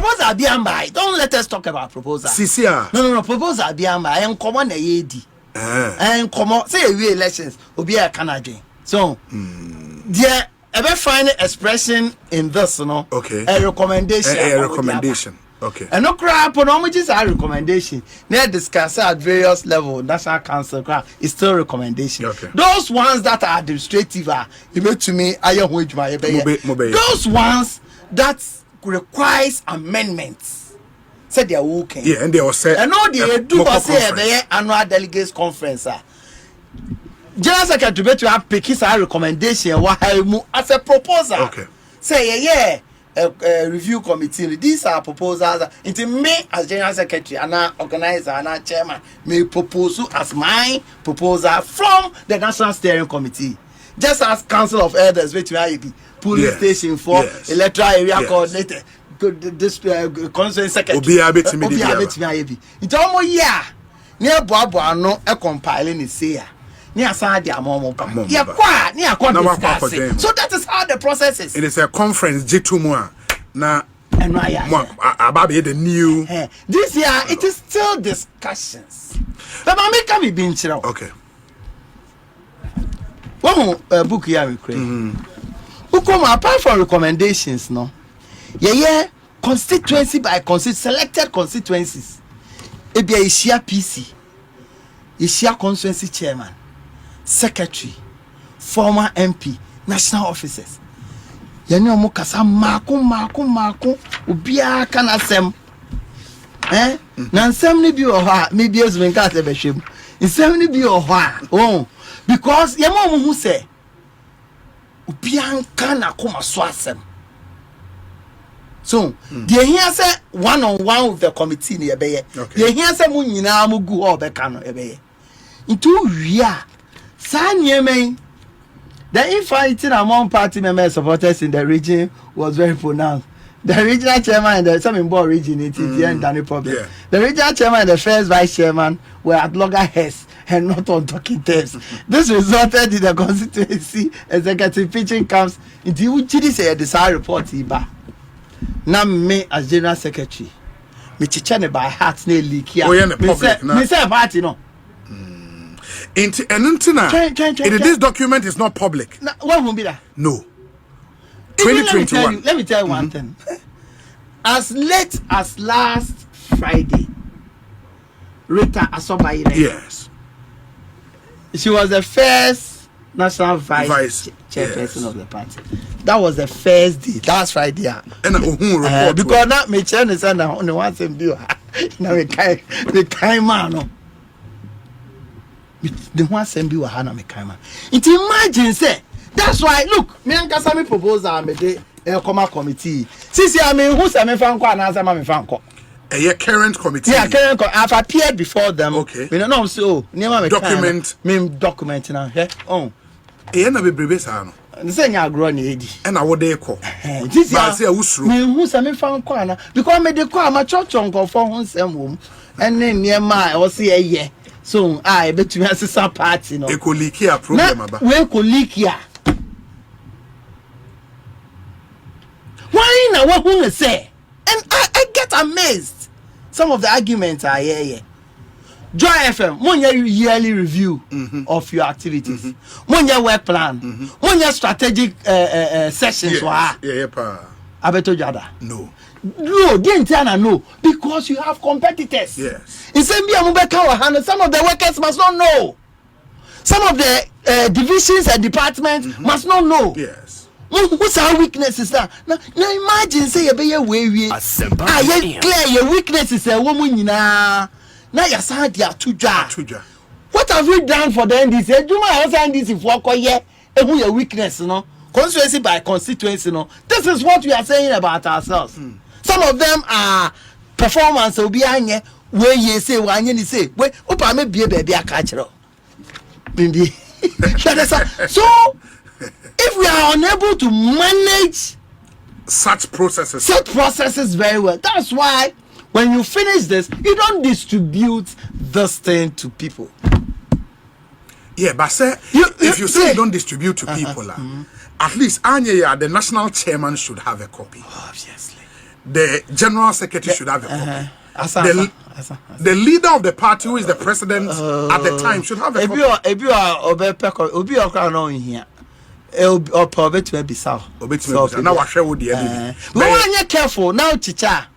proposal be by. Don't let us talk about proposal. CCR. No. Proposal be by. And come on the AD. And come on. Say we elections. Will be a Canadian. So, there. Ever find expression in this, no? Okay. A recommendation. A recommendation. Okay. And no crap on homages are recommendation. They discuss at various levels. National Council is still recommendation. Okay. Those ones that are administrative are to me. Those ones that requires amendments. Said they are working. Yeah, and they will say. And all they do say annual delegates conference. General Secretary to have pick his recommendation as a proposal. Okay. Say review committee. These are proposals. It me as General Secretary and organizer and chairman may propose as my proposal from the National Steering Committee. Just as Council of Elders, which may be police station for electoral area coordinator, this constituent secretary. It's almost near Boadu no a compiling is here. So that is how the process is. It is a conference G2 now about the new this year it is still discussions. But I make me being okay. One book here we create. Apart from recommendations, no. Constituency by selected constituencies. It be a PC. Ishia constituency chairman. Secretary, former MP, national officers. Yani omo kasa mako ubia kana sem. Na nsem ni bi oha me bi ezwen ka se behwem. Nsem ni bi oha. Oh, because yema omo hu se ubia kana koma so asem. So, the here say one-on-one with the committee ni ebeye. The here say mu nyina mu gu obeka no ebeye. Into wia the infighting among party members supporters in the region was very pronounced. The regional chairman and the some board region it is the end of problem. Yeah. The regional chairman and the first vice chairman were at loggerheads and not on talking terms. This resulted in the constituency executive pitching camps into which say the SAR report iba. Now me as general secretary, me chichane by heart ne leak here. Me say party no. And this document is not public. What will be that? No. 2021. Let me tell you one thing. As late as last Friday, Rita Asobaire. Yes. She was the first national vice chairperson of the party. That was the first day. That's Friday. And because now me chair is on the one same view. Now we kind man. The one same be wahana me kaima. It imagine say that's why look me ankasa me proposal me de Elcoma committee. Since I mean who say me fan ko na say me fan ko. Current committee. Yeah, current. I've appeared before them. Okay. Me no so near me document. Me document now. Yeah. Oh. Na be brebe sa no. Say nya agro na edi. Na wo dey ko. This year say awusuru. Me who say me fan ko na because me dey ko ama church onko for ho nsem wo. Ene niema e wo say eye. So, I bet you as a party, no. Ecolikia problem about. Where colikia? Why now? What will say? And I get amazed. Some of the arguments are here. Joy FM, one yearly review of your activities, one year work plan, one year strategic sessions. I bet you that. No, no, because you have competitors. Yes. Some of the workers must not know. Some of the divisions and departments must not know. Yes. What's our weaknesses now? Now imagine say you be way. Clear your weaknesses a woman now you sound dia tuja. What have we done for the NDC? Do my house NDC for who your weakness, no? Constituency by constituency, no. This is what we are saying about ourselves. Some of them are performance will be anye where you say one you say wait opa me be baby akachiro. Bimbi. So if we are unable to manage such processes very well, that's why when you finish this, you don't distribute this thing to people. Yeah, but say if you say you don't distribute to people, at least the national chairman should have a copy. Obviously. the general secretary should have a copy. The leader of the party, who is the president at the time, should have a copy. Obi or here. Or probably to be south. Now I share with the enemy. We're careful now, Chicha.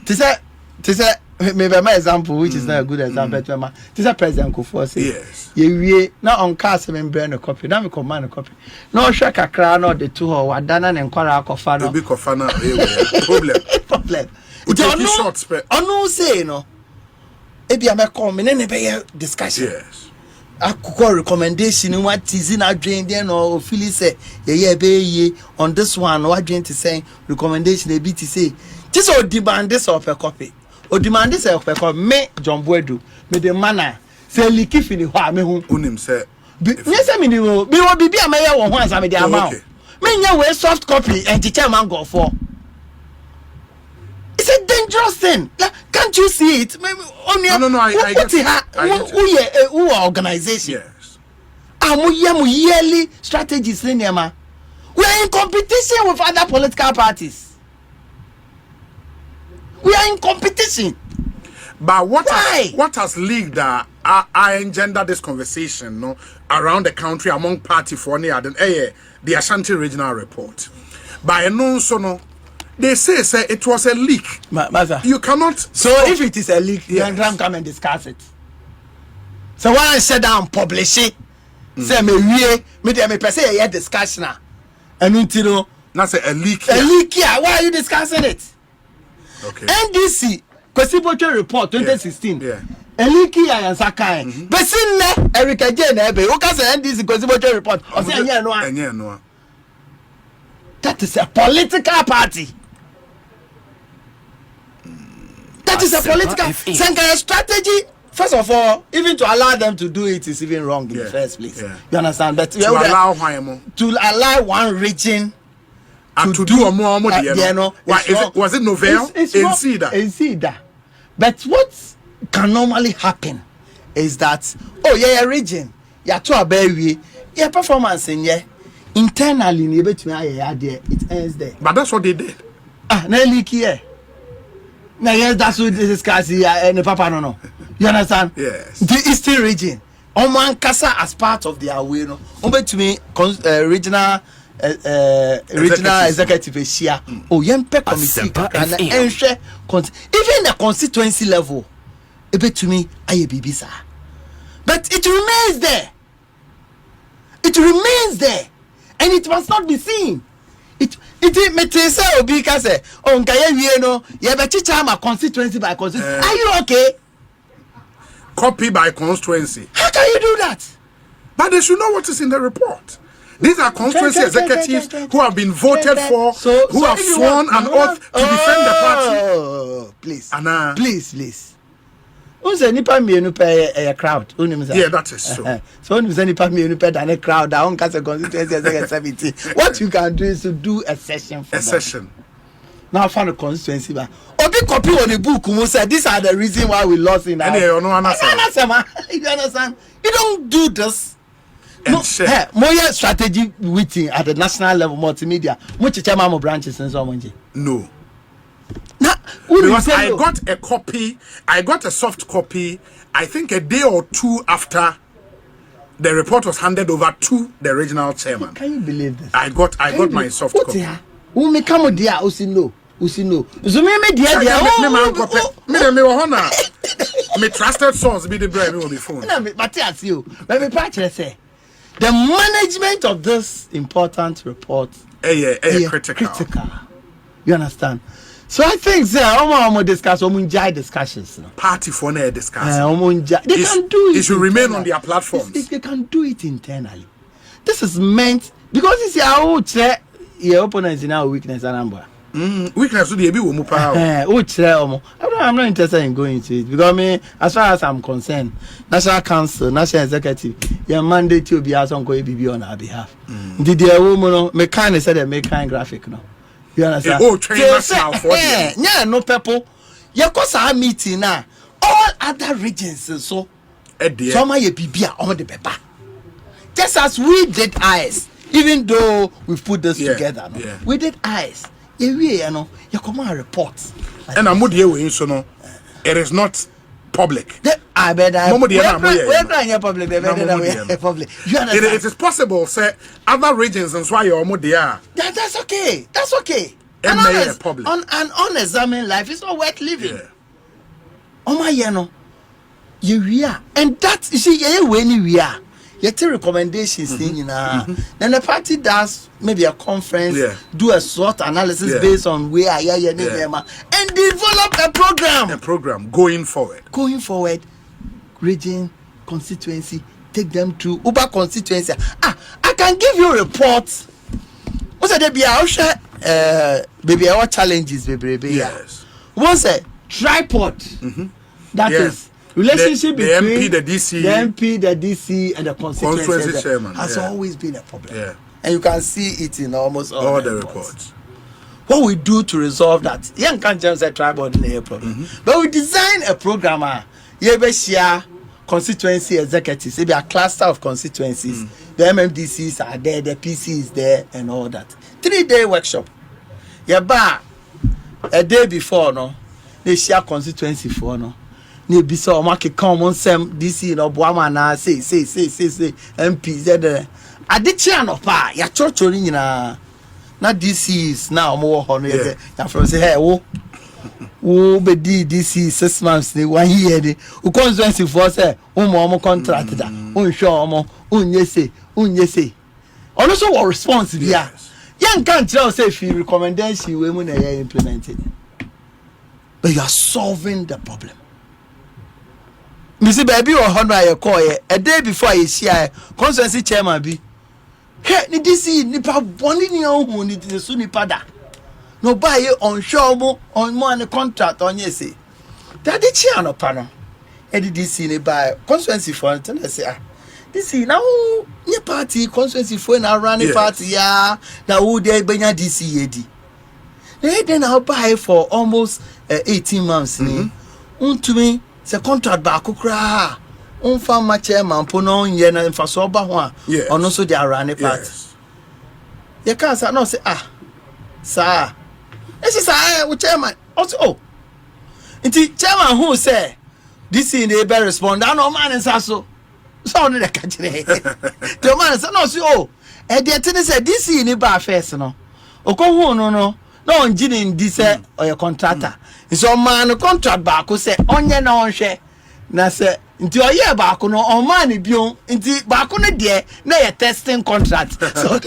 To say, maybe my example, which is not a good example, this is President Kufuor. Yes. You now on cast and burn a copy. Now we command a copy. No shake a crown or the two or Wadana and Kora Kofano. Big Kofana problem. No say no. Maybe I'm a comment and discussion. Yes. I could recommendation in what is in our drain then or Phyllis say, yeah, on this one, what drain to say recommendation, a bit to say, just all demand this of a copy. Or demand this of a copy, me, John Boadu, me the manner, say, Likif in the Hua, me whom Unim said, yes, I mean, you will be a mayor once I made the amount. Me, you soft copy and teacher man go for. It's a dangerous thing. Can't you see it? No, I get it. Who organization? Yes. Yearly strategies. We are in competition with other political parties. We are in competition. But what has leaked I engender this conversation around the country among party for the Ashanti Regional Report. By a non they say it was a leak. You cannot. So if it is a leak, then come and discuss it. So when I sit down, publish it. Say me say a discussion. And until that's a leak. A leak here. Why are you discussing it? Okay. NDC Constitution Report 2016. Yeah. A leak here and Sakai. But sin Erica Jane Ebe. Who can say NDC Constitution Report? Or say no. That is a political party. That is a political strategy. First of all, even to allow them to do it is even wrong in the first place. Yeah. You understand? But to allow one region to do more. Was it November? In But what can normally happen is that region, to a baby, performance in internally it ends there. But that's what they did. Now, yes, that's what they discuss here. And Papa, no. You understand? Yes. The Eastern region. Oman Kasa as part of their way. No. To me, regional executive Asia. Oh, Yempe committee. And even the constituency level. To me, Ayebibisa. But it remains there. It remains there. And it must not be seen. It may say Obi can say, oh, you better chama constituency by constituency. Are you okay? Copy by constituency. How can you do that? But they should know what is in the report. These are constituency executives who have been voted for, who have sworn an oath to defend the party. Oh, please. Anna. Please. Who's any mienu a crowd? Yeah, that is so. So who's any mienu than a crowd? I don't cast a constituency 70. What you can do is to do a session for session. Now I found a constituency. Obi copy on the book who said these are the reason why we lost in our. You understand? You don't do this. More strategy waiting at the national level, multimedia. Which chairman branches and so on. No. Because I got a soft copy, I think a day or two after the report was handed over to the regional chairman. Can you believe this? I got my soft copy. Who me come dia usino. So me dia me trusted source be the brain on the phone. But that's you. Let me practice say the management of this important report critical. You understand? So I think discussions. Party for no discussion. They can do it. It should remain on their platforms. They can do it internally. This is meant because it's your opponents in our weakness and number. Weakness to the I'm not interested in going to it because as far as I'm concerned, National Council, National Executive, your mandate to be as on BB on our behalf. Did the woman make kind said they make kind graphic now? You understand? No people. You cause our meeting now. All other regions so some ye bibia on the paper. Just as we did eyes, even though we put this together, we did eyes. you know, you come out report. And I'm with you so no, it is not public. I bet I public. You understand? It is possible, say other regions and why you're there. That's okay. That's okay. An unexamined life is not worth living. Yeah. Oh my, you know, we are, and that you see, when we are. You take recommendations, then the party does maybe a conference, do a SWOT analysis based on where and develop a program. A program going forward. Region, constituency, take them to Uber constituency. I can give you reports. What's there be baby our challenges, baby. Yes. What's a tripod? That is. Relationship between the DC, the DC, and the constituency chairman has always been a problem. Yeah. And you can see it in almost all the reports. What we do to resolve that? You can't just say tribal in a problem. But we design a program. You share constituency executives. Maybe a cluster of constituencies. The MMDCs are there, the PC is there, and all that. 3-day workshop. A day before, no, they share constituency for no. Ni bisa o make come on sem DC no boama na say MP z adichi anopa ya chocho ni nyina na DC is now mo ho no ye ya from say hey wo be DC 6 months ni 1 year ni o constituency for say o mo contract da o nhwe o mo unye say ono so what response bia yan kan tell say if you recommendation we mu na ye implemented, but you are solving the problem. Missy baby or honor I call a day before I share constituency chairman be. Hey, ni DC nipa boni ni ohun ni the su nipa da. No buy you on show mo on mo and contract on you say. That the chair no panel. E di DC ni buy constituency for it and I say DC now ni party constituency for na run party ya na who dey benya DC edi. Then I'll buy for almost 18 months ni. Wontumi the contract back kukra unfa chairman po no nye na mfa so ba ho a ono so dey arane part ye can say no say sir ese say we chairman also nti chairman who say this in dey be respond and no man nsa so no dey ka kire the man say no say e dey tin say this in ba first no okohu no onjini ndi say oye contractor so man contract back say onye na onhwe na say nti oye back no on man bion nti back no de na ye testing contract so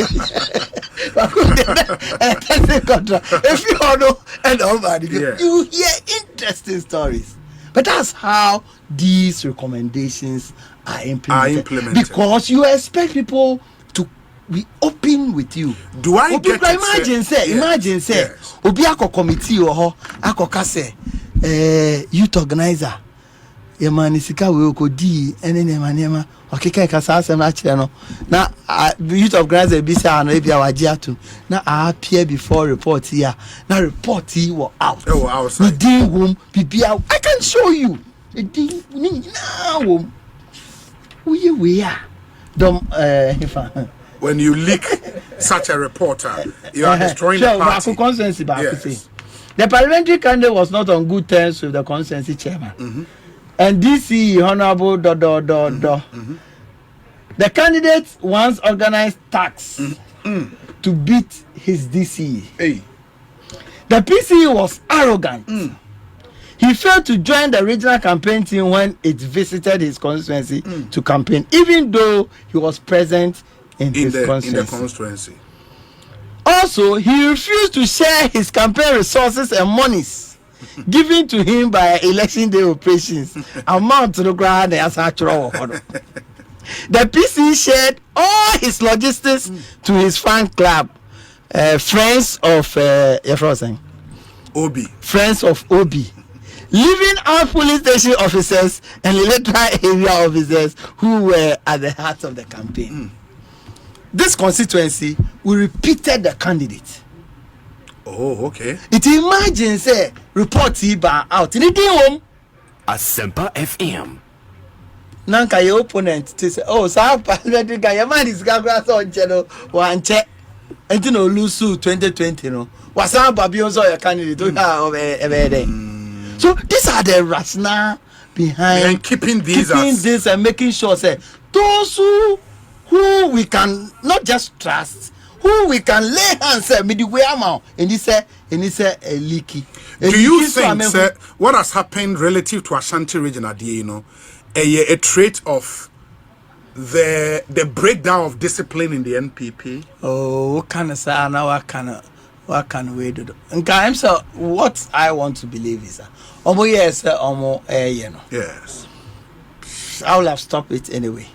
testing contract if you know and over you hear interesting stories, but that's how these recommendations are implemented. Because you expect people to be open with you. Do I get it? Imagine say obi akọ committee ho akọka say youth organizer ye man sika we okodi ene nema okeka ka sa asem na kire no na youth organizer bi say na e bia waje atu na appear before report here na report he was out within whom bibia I can show you na wom we are dom when you leak such a reporter, you are destroying the party. Yes. The parliamentary candidate was not on good terms with the constituency chairman. And DC Honorable The candidate once organized tax to beat his DC. The PC was arrogant. He failed to join the regional campaign team when it visited his constituency to campaign, even though he was present in the constituency. Also, he refused to share his campaign resources and monies given to him by election day operations. Amount to the ground as actual. The PC shared all his logistics to his fan club, Friends of Obi. Friends of Obi, leaving out police station officers and electoral area officers who were at the heart of the campaign. This constituency, we repeated the candidate. Oh, okay. It imagine say report iba out. Ni din home. Asempa FM. Nanka your opponent to say, oh, sir, parliamentary guy, your man is gagra so channel one check. and you know lose 2020 no was some babionzo your candidate so these are the rationale behind keeping these and making sure say those who we can not just trust, who we can lay hands say midway amount and he say leaky. Do you think sir, what has happened relative to Ashanti region at a trait of the breakdown of discipline in the NPP? Oh, what kind of say now? What kind of way to do? And so what I want to believe is that yes, yes, I will have stopped it anyway.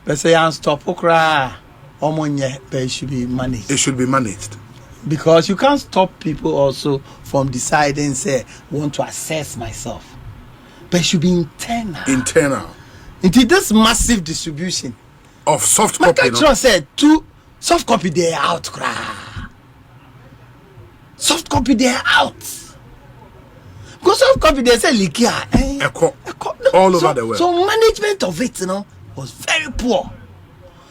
But say I'm stop okra, but it should be managed. It should be managed because you can't stop people also from deciding say want to assess myself, but it should be internal. Into this massive distribution of soft copy. My said two soft copy they are out. Soft copy they are out. Because soft copy they say leaky. All over the world. So management of it, was very poor.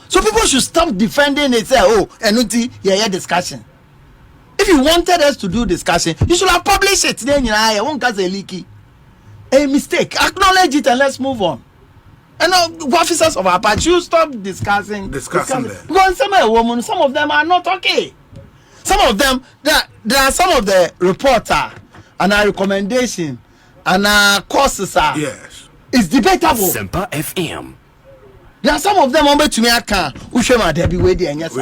So people should stop defending it. Say, oh, and yeah, discussion. If you wanted us to do discussion, you should have published it. Then I won't cause a leaky. A mistake. Acknowledge it and let's move on. And officers of our party, you stop discussing there. Because some of them are not okay. Some of them, there are some of the reporter and our recommendation and our courses are. Yes. It's debatable. Semper FM. There are some of them on to me I can Ushema Debbie Wady and yes.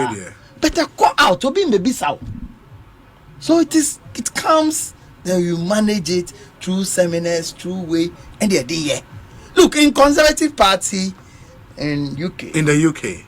But they go out to be maybe so. So it comes, then you manage it through seminars, through way, and they're there. Look, in Conservative Party in UK. In the UK.